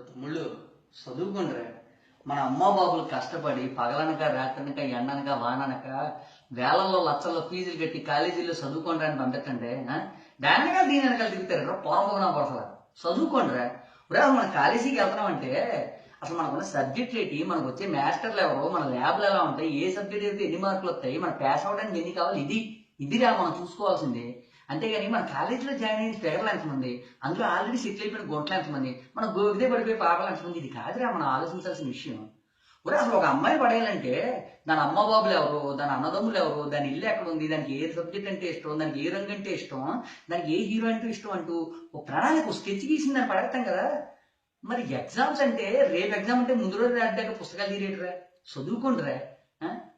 తమ్ముళ్ళు చదువుకుండ్రా. మన అమ్మ బాబులు కష్టపడి పగలనక రాత్రనక ఎండనక వాననక వేలల్లో లక్షల్లో ఫీజులు కట్టి కాలేజీల్లో చదువుకోండి అని పంపించండి. దాని వెనకాల దీని వెనకాల తిరుగుతారు పొరపొగన కొడతలు. చదువుకోండిరా. ఇప్పుడు మన కాలేజీకి వెళ్తున్నామంటే అసలు మనకున్న సబ్జెక్టులు ఏంటి, మనకు వచ్చే మాస్టర్లు ఎవరు, మన ల్యాబ్లు ఎలా ఉంటాయి, ఏ సబ్జెక్ట్ అయితే ఎన్ని మార్కులు వస్తాయి, మన పాస్ అవడానికి ఎన్ని కావాలి, ఇదిరా మనం చూసుకోవాల్సింది. అంతేగాని మన కాలేజీలో జాయిన్ అయిన ఫిగర్లు ఎంతమంది, అందులో ఆల్రెడీ సెటిల్ అయిపోయిన గుంటలు ఎంతమంది, మన గోగిదే పడిపోయి పాపలు ఎంతమంది, ఇది కాదురా మనం ఆలోచించాల్సిన విషయం. ఒరే అసలు ఒక అమ్మాయి పడేయాలంటే దాని అమ్మ బాబులు ఎవరు, దాని అన్నదమ్ములు ఎవరు, దాని ఇల్లు ఎక్కడ ఉంది, దానికి ఏ సబ్జెక్ట్ అంటే ఇష్టం, దానికి ఏ రంగు అంటే ఇష్టం, దానికి ఏ హీరో అంటే ఇష్టం అంటూ ఒక ప్రణాళిక ఒక స్కెచ్ గీసింది దాన్ని పడేస్తాం కదా. మరి ఎగ్జామ్స్ అంటే రేపు ఎగ్జామ్ అంటే ముందు రోజు రాడ్డాక పుస్తకాలు తీరేటరా. చదువుకోండిరా.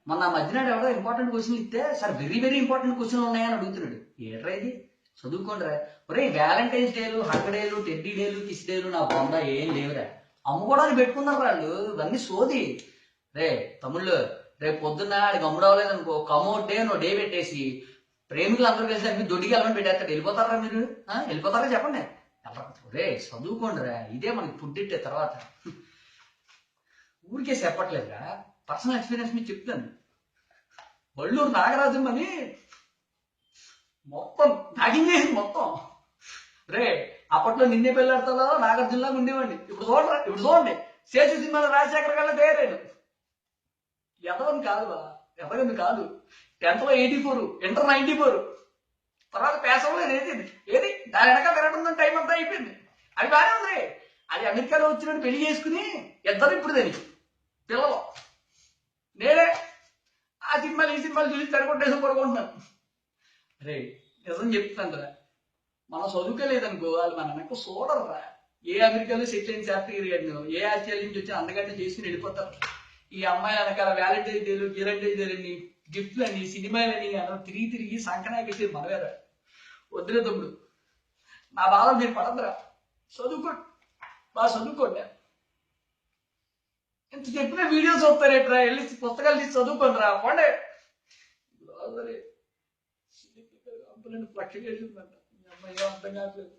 మొన్న మధ్యనాడు ఎవరో ఇంపార్టెంట్ క్వశ్చన్ ఇస్తే sir very very important question ఉన్నాయని అడుగుతున్నాడు. ఏట్రా ఇది, చదువుకోండిరా. ఒరే వ్యాలంటైన్స్ డేలు, హగ్ డేలు, టెడ్డీ డేలు, కిస్ డేలు నా బొంద ఏం లేవురా. అమ్ముకోవడానికి పెట్టుకున్నారు వాళ్ళు, ఇవన్నీ సోది. రే తమ్ముళ్ళు, రేపు పొద్దున్న ఆడికి అమ్ముడవలేదు అనుకో, కమోడ్ డే నువ్వు డే పెట్టేసి ప్రేమికులు అందరూ కలిసి అన్ని దొడ్డికి వెళ్ళమని పెట్టేస్తాడు. వెళ్ళిపోతారా మీరు? వెళ్ళిపోతారా చెప్పండి. రే చదువుకోండిరా, ఇదే మనకి పుట్టిట్టే తర్వాత. ఊరికే చెప్పట్లేదురా, పర్సనల్ ఎక్స్పీరియన్స్ మీద చెప్తాను. వల్లూరు నాగరాజం అని మొత్తం నాగించేసింది మొత్తం. రే అప్పట్లో నిన్నే పెళ్ళాడుతుందో నాగార్జునలాగా ఉండేవాడిని. ఇప్పుడు చూడండి శేషు సినిమాలో రాజశేఖర్ కల్లా తయారాడు. ఎదవని కాదు బా, ఎదగని కాదు. 10th లో 84, ఇంటర్ 94, తర్వాత పేసవలో ఏది దాని వెనక తిరగడం టైం అంతా అయిపోయింది. అది బాగానే ఉంది. అది అమెరికాలో వచ్చినట్టు పెళ్లి చేసుకుని ఇద్దరు ఇప్పుడు దానికి పిల్లలు. నేనే ఆ సినిమాలు ఈ సినిమాలు చూసి తరగొట్టేసి పడుకుంటున్నాను. రే నిజం చెప్తాను రా, మనం చదువుకోలేదనుకో వాళ్ళు మన వెనక చూడరురా. ఏ అమెరికాలో సెటిల్ అయిన శాస్త్రి గారిని, ఏ ఆస్ట్రేలియా నుంచి వచ్చి అందగట్ట చేసుకుని వెళ్ళిపోతారు. ఈ అమ్మాయి వెనకాల వ్యాలంటైన్స్ డేలు, గిరంటైన్స్ డేలని, గిఫ్ట్లు అని, సినిమాలని అలా తిరిగి తిరిగి సంకనాకేసేది మనవేరా. వద్దులే తమ్ముడు, నా బాధ మీరు పడద్దురా. చదువుకోండి, బాగా చదువుకోండి. ఇంత చెప్పిన వీడియోస్ చూస్తారేట్రా, వెళ్ళి పుస్తకాలు తీసి చదువుకోండి రా పోండి. ఫ్లక్చుయేషన్స్ అంట, ఈ అమ్మాయి ఏం అర్థం కావట్లేదు.